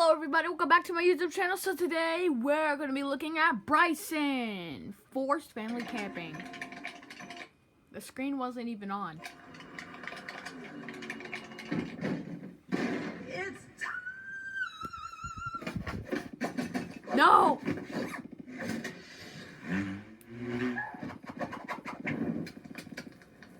Hello everybody, welcome back to my YouTube channel. So today we're going to be looking at Bryson, forced family camping. The screen wasn't even on. It's No!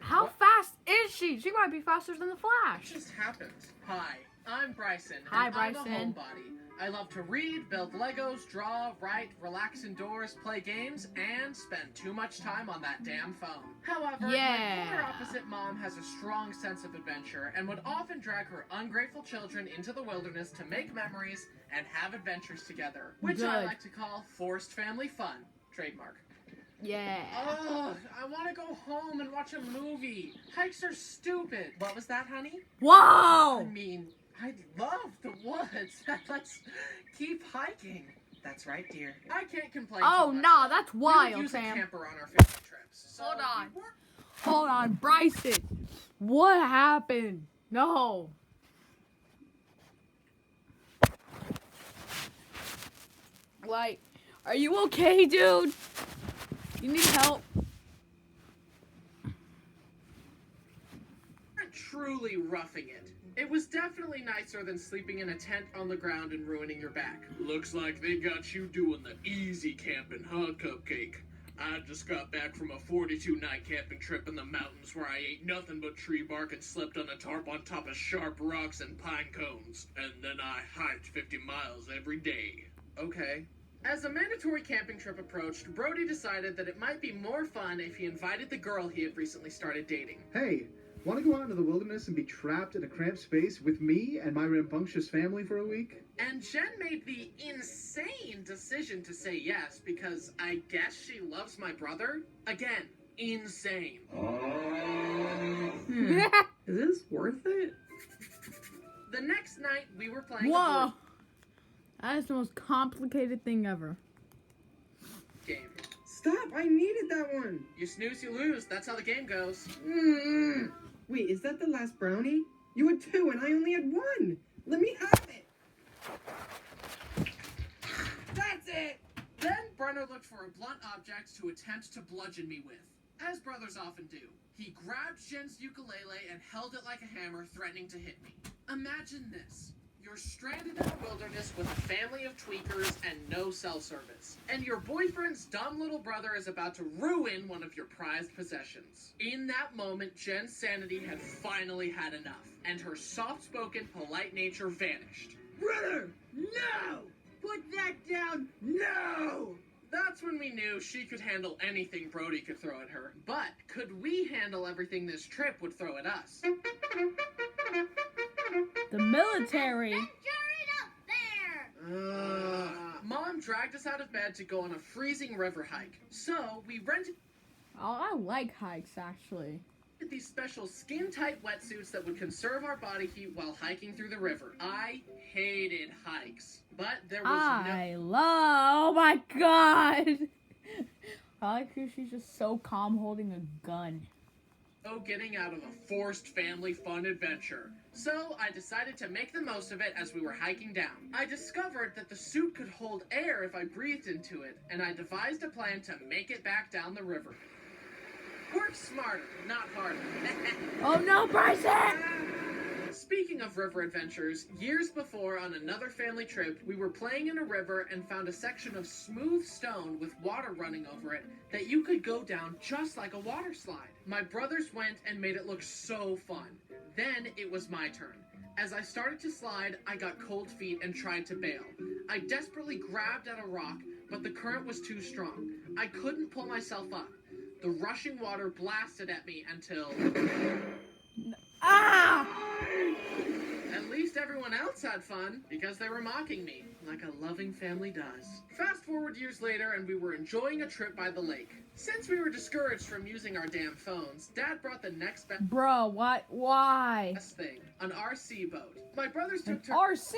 How fast is she? She might be faster than the Flash. It just happened. Hi, I'm Bryson. Hi, and Bryson. I'm a homebody. I love to read, build Legos, draw, write, relax indoors, play games, and spend too much time on that damn phone. However, my polar opposite mom has a strong sense of adventure and would often drag her ungrateful children into the wilderness to make memories and have adventures together, which I like to call forced family fun. Trademark. Yeah. Ugh, I want to go home and watch a movie. Hikes are stupid. What was that, honey? Whoa! I mean, I love the woods. Let's keep hiking. That's right, dear. I can't complain. Oh, too much, no, though. that's We wild, would use Sam. a camper on our family trips. So Hold on. we were- Hold on, Bryson. What happened? No. Like, are you okay, dude? You need help? weren't truly roughing it. It was definitely nicer than sleeping in a tent on the ground and ruining your back. Looks like they got you doing the easy camping, huh, Cupcake? I just got back from a 42-night camping trip in the mountains where I ate nothing but tree bark and slept on a tarp on top of sharp rocks and pine cones. And then I hiked 50 miles every day. Okay. As a mandatory camping trip approached, Brody decided that it might be more fun if he invited the girl he had recently started dating. Hey, want to go out into the wilderness and be trapped in a cramped space with me and my rambunctious family for a week? And Jen made the insane decision to say yes because I guess she loves my brother. Again, insane. Is this worth it? The next night, we were playing a Whoa. board That is the most complicated thing ever. game. Stop! I needed that one! You snooze, you lose. That's how the game goes. Wait, is that the last brownie? You had two and I only had one! Let me have it! That's it! Then Brenner looked for a blunt object to attempt to bludgeon me with, as brothers often do. He grabbed Jen's ukulele and held it like a hammer, threatening to hit me. Imagine this. You're stranded in the wilderness with a family of tweakers and no cell service. And your boyfriend's dumb little brother is about to ruin one of your prized possessions. In that moment, Jen's sanity had finally had enough, and her soft-spoken, polite nature vanished. Brother! No! Put that down! No! That's when we knew she could handle anything Brody could throw at her. But could we handle everything this trip would throw at us? The military. Mom dragged us out of bed to go on a freezing river hike. So we rented Oh, I like hikes, actually. these special skin-tight wetsuits that would conserve our body heat while hiking through the river. I hated hikes, but there was Oh my god. I like how she's just so calm holding a gun. no getting out of a forced family fun adventure. So I decided to make the most of it as we were hiking down. I discovered that the suit could hold air if I breathed into it, and I devised a plan to make it back down the river. Work smarter, not harder. Oh no, Bryson! Speaking of river adventures, years before on another family trip, we were playing in a river and found a section of smooth stone with water running over it that you could go down just like a water slide. My brothers went and made it look so fun. Then it was my turn. As I started to slide, I got cold feet and tried to bail. I desperately grabbed at a rock, but the current was too strong. I couldn't pull myself up. The rushing water blasted at me until... Ah! At least everyone else had fun, because they were mocking me, like a loving family does. Fast forward years later, and we were enjoying a trip by the lake. Since we were discouraged from using our damn phones, Dad brought the next Bro, what? Why? best thing, an RC boat. My brothers An took RC?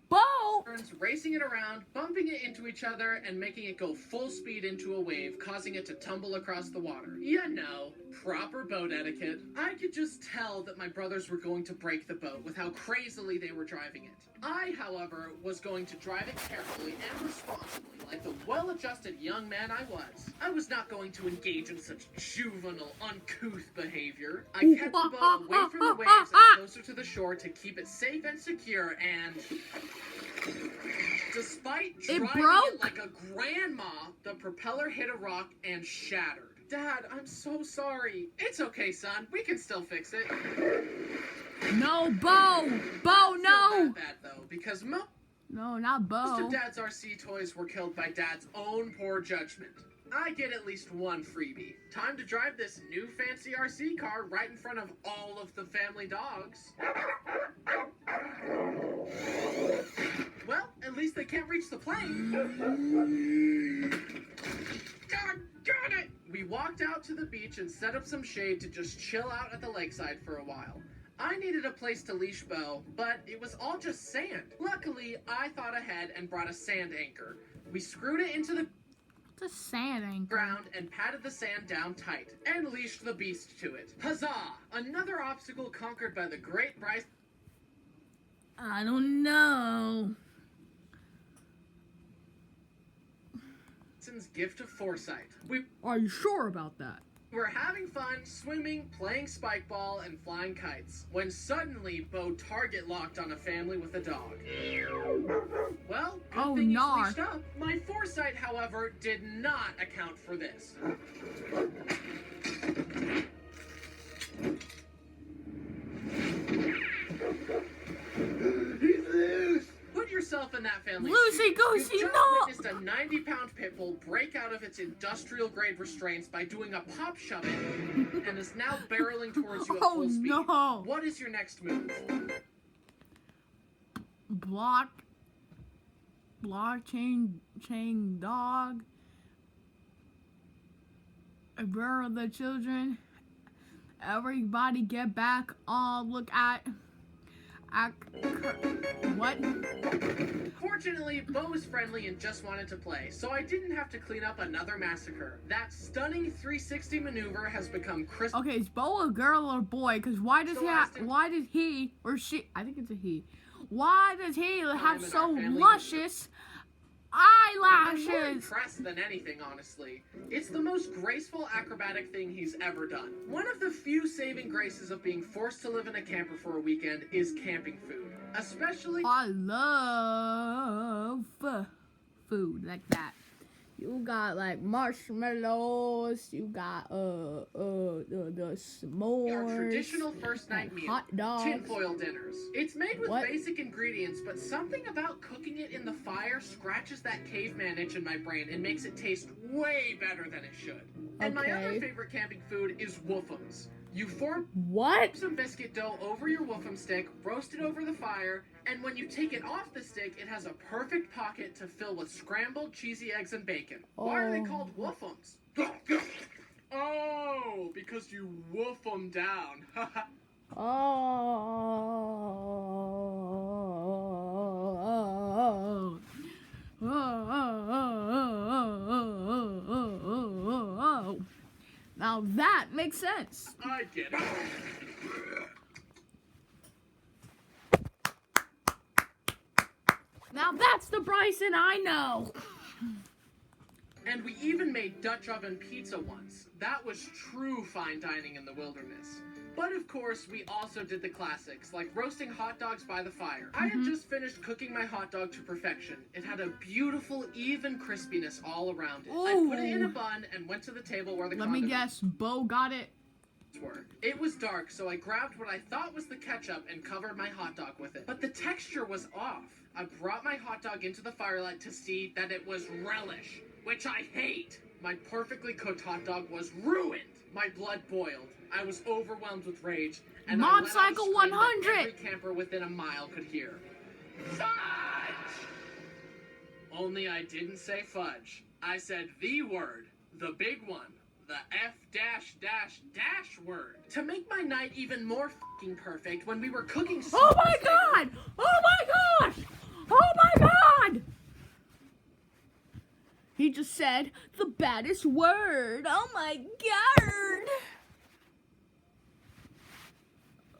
Boat? turns racing it around, bumping it into each other, and making it go full speed into a wave, causing it to tumble across the water. You know, proper boat etiquette. I could just tell that my brothers were going to break the boat with how crazily they were driving it. I, however, was going to drive it carefully and responsibly, like the well-adjusted young man I was. I was not going to engage in such juvenile, uncouth behavior. I kept the boat away from the waves and closer to the shore to keep it safe and secure, and despite driving it like a grandma, the propeller hit a rock and shattered. Dad, I'm so sorry. It's okay, son. We can still fix it. No, Bo! Bo, no! Not bad, though, because no, not Bo. most of Dad's RC toys were killed by Dad's own poor judgment. I get at least one freebie. Time to drive this new fancy RC car right in front of all of the family dogs. Well, at least they can't reach the plane. God, got it! We walked out to the beach and set up some shade to just chill out at the lakeside for a while. I needed a place to leash Bo, but it was all just sand. Luckily, I thought ahead and brought a sand anchor. We screwed it into the sand anchor ground and patted the sand down tight and leashed the beast to it. Huzzah! Another obstacle conquered by the great Bryson. I don't know. Bryson's gift of foresight. We Are you sure about that? were having fun, swimming, playing spike ball, and flying kites, when suddenly Bo target locked on a family with a dog. Well, good thing he's leashed up. My foresight, however, did not account for this. Put yourself in that family's shoes. Goosey, You've just no! witnessed a 90-pound pit bull break out of its industrial-grade restraints by doing a pop shoving and is now barreling towards you at full speed. No! What is your next move? Block, chain dog, bury the children, everybody get back, look at what? Fortunately, Bo was friendly and just wanted to play, so I didn't have to clean up another massacre. That stunning 360 maneuver has become crisp. Okay, is Bo a girl or a boy? Because why does he or she, I think it's a he, why does he have so luscious I'm more eyelashes? impressed than anything, honestly. It's the most graceful acrobatic thing he's ever done. One of the few saving graces of being forced to live in a camper for a weekend is camping food. Especially... I love food like that. You got like marshmallows, you got the s'mores, our traditional first night meal, hot dogs, tinfoil dinners. It's made with basic ingredients, but something about cooking it in the fire scratches that caveman itch in my brain and makes it taste way better than it should. And my other favorite camping food is woofums. You form some biscuit dough over your woofum stick, roast it over the fire, and when you take it off the stick, it has a perfect pocket to fill with scrambled cheesy eggs and bacon. Why are they called woofums? Oh, because you woof them down. Now that makes sense. I get it. Now that's the Bryson I know. And we even made Dutch oven pizza once. That was true fine dining in the wilderness. But of course, we also did the classics, like roasting hot dogs by the fire. I had just finished cooking my hot dog to perfection. It had a beautiful, even crispiness all around it. I put it in a bun and went to the table where the Let me guess, Bo got it. Were. It was dark, so I grabbed what I thought was the ketchup and covered my hot dog with it. But the texture was off. I brought my hot dog into the firelight to see that it was relish, which I hate. My perfectly cooked hot dog was ruined. My blood boiled. I was overwhelmed with rage, and Mob I let Cycle out a scream that 100. every camper within a mile could hear. Fudge! Only I didn't say fudge. I said the word, the big one. The F-dash-dash-dash word. To make my night even more f***ing perfect, when we were cooking... Oh my god! Oh my gosh! Oh my god! just said the baddest word. Oh my god.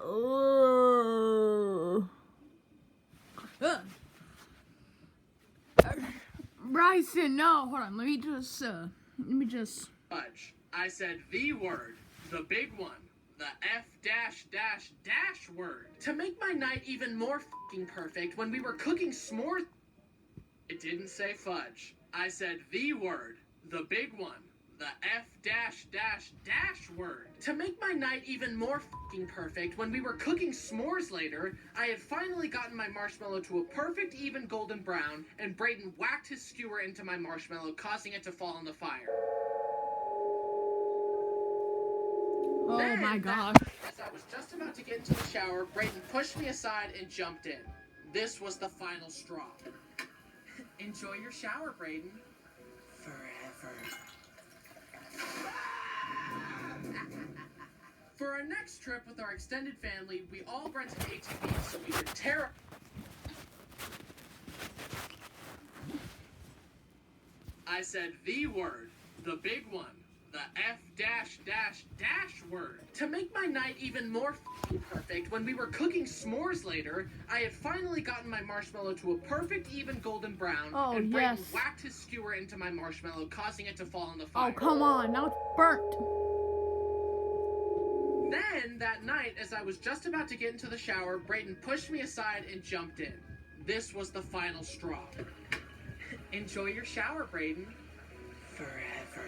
Oh. Bryson, no, hold on. Let me just. Fudge. I said the word, the big one, the F dash dash dash word. To make my night even more fucking perfect, when we were cooking s'mores. It didn't say fudge. I said the word, the big one, the F dash dash dash word. To make my night even more fucking perfect, when we were cooking s'mores later, I had finally gotten my marshmallow to a perfect even golden brown, and Brayden whacked his skewer into my marshmallow, causing it to fall in the fire. Oh Then, my that gosh. night, as I was just about to get into the shower, Brayden pushed me aside and jumped in. This was the final straw. Enjoy your shower, Brayden. Forever. For our next trip with our extended family, we all rented ATVs so we could tear. I said the word, the big one, the F dash dash dash word. To make my night even more f***ing perfect, when we were cooking s'mores later, I had finally gotten my marshmallow to a perfect even golden brown, Oh, and Brayden yes. whacked his skewer into my marshmallow, causing it to fall in the fire. Oh, come on. Now it's burnt. Then, that night, as I was just about to get into the shower, Brayden pushed me aside and jumped in. This was the final straw. Enjoy your shower, Brayden. Forever.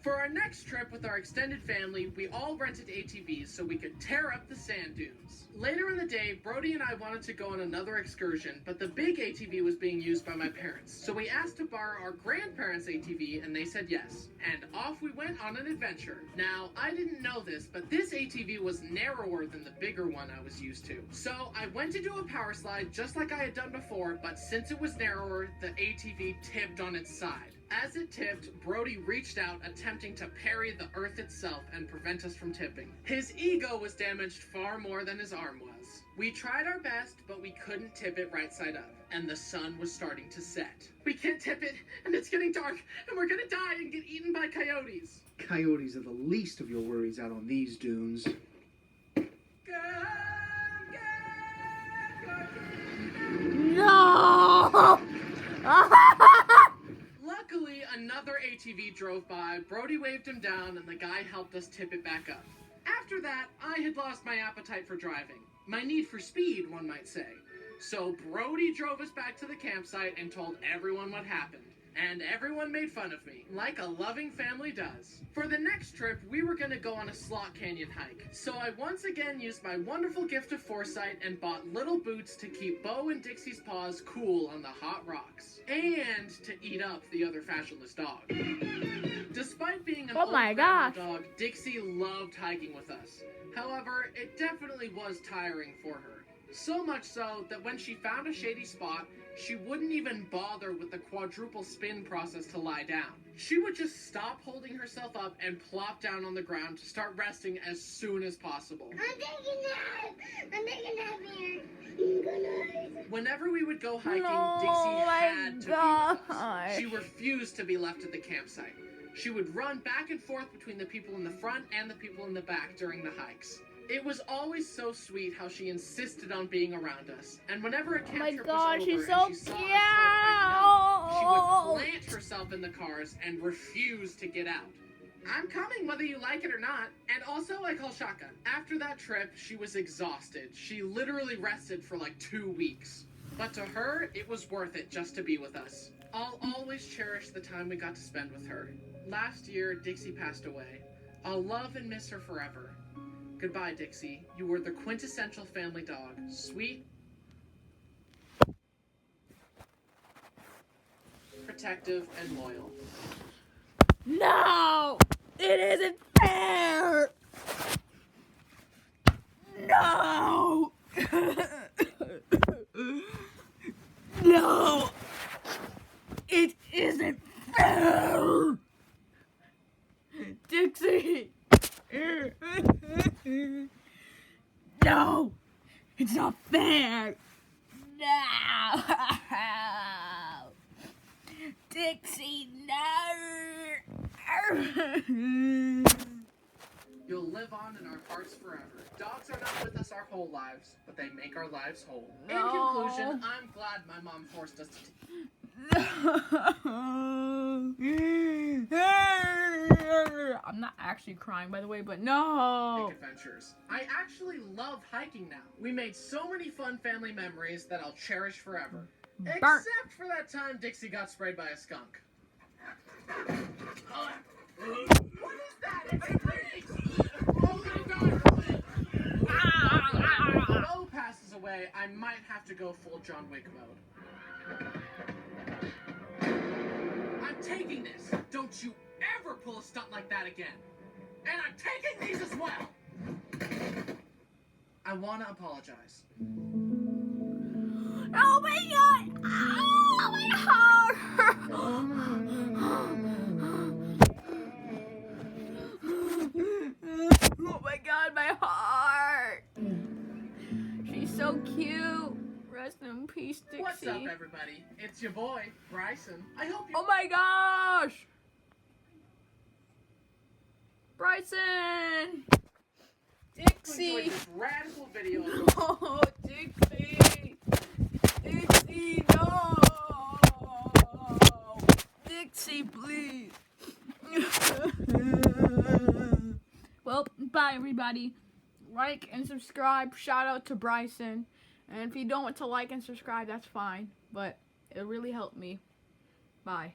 For our next trip with our extended family, we all rented ATVs so we could tear up the sand dunes. Later in the day, Brody and I wanted to go on another excursion, but the big ATV was being used by my parents. So we asked to borrow our grandparents' ATV, and they said yes. And off we went on an adventure. Now, I didn't know this, but this ATV was narrower than the bigger one I was used to. So I went to do a power slide just like I had done before, but since it was narrower, the ATV tipped on its side. As it tipped, Brody reached out, attempting to parry the earth itself and prevent us from tipping. His ego was damaged far more than his arm was. We tried our best, but we couldn't tip it right side up, and the sun was starting to set. We can't tip it, and it's getting dark, and we're gonna die and get eaten by coyotes. Coyotes are the least of your worries out on these dunes. No! Luckily, another ATV drove by, Brody waved him down, and the guy helped us tip it back up. After that, I had lost my appetite for driving. My need for speed, one might say. So Brody drove us back to the campsite and told everyone what happened. And everyone made fun of me, like a loving family does. For the next trip, we were gonna go on a slot canyon hike. So I once again used my wonderful gift of foresight and bought little boots to keep Bo and Dixie's paws cool on the hot rocks. And to eat up the other fashionless dog. Despite being an Oh old my grandma gosh. dog, Dixie loved hiking with us. However, it definitely was tiring for her. So much so that when she found a shady spot, she wouldn't even bother with the quadruple spin process to lie down. She would just stop holding herself up and plop down on the ground to start resting as soon as possible. I'm taking a nap. I'm taking a nap here. Good night. Whenever we would go hiking, No, Dixie my had to be with us. gosh. She refused to be left at the campsite. She would run back and forth between the people in the front and the people in the back during the hikes. It was always so sweet how she insisted on being around us. And whenever a camp my trip gosh, was over she's and so she saw us start hiking up, she would cute. plant herself in the cars and refuse to get out. I'm coming whether you like it or not. And also, I call shotgun. After that trip, she was exhausted. She literally rested for like 2 weeks. But to her, it was worth it just to be with us. I'll always cherish the time we got to spend with her. Last year, Dixie passed away. I'll love and miss her forever. Goodbye, Dixie. You were the quintessential family dog. Sweet, protective, and loyal. No! It isn't fair! No! No! It isn't fair! Dixie! No! It's not fair! no. Dixie, no. You'll live on in our hearts forever. Dogs are not with us our whole lives, but they make our lives whole. In No. conclusion, I'm glad my mom forced us to I'm not actually crying, by the way, but no. take adventures. I actually love hiking now. We made so many fun family memories that I'll cherish forever. Burnt. Except for that time Dixie got sprayed by a skunk. What is that? It's a pig! Oh my god! If Bo passes away, I might have to go full John Wick mode. I'm taking this! Don't you ever pull a stunt like that again! And I'm taking these as well! I wanna apologize. Oh my god! Oh my heart! Oh my god, my heart! She's so cute. Rest in peace, Dixie. What's up, everybody? It's your boy, Bryson. I hope you... Oh my gosh! Bryson! enjoyed Dixie! this radical video. Oh, Dixie! Dixie, no! Dixie, please! Well, bye everybody. Like and subscribe. Shout out to Bryson. And if you don't want to like and subscribe, that's fine. But it really helped me. Bye.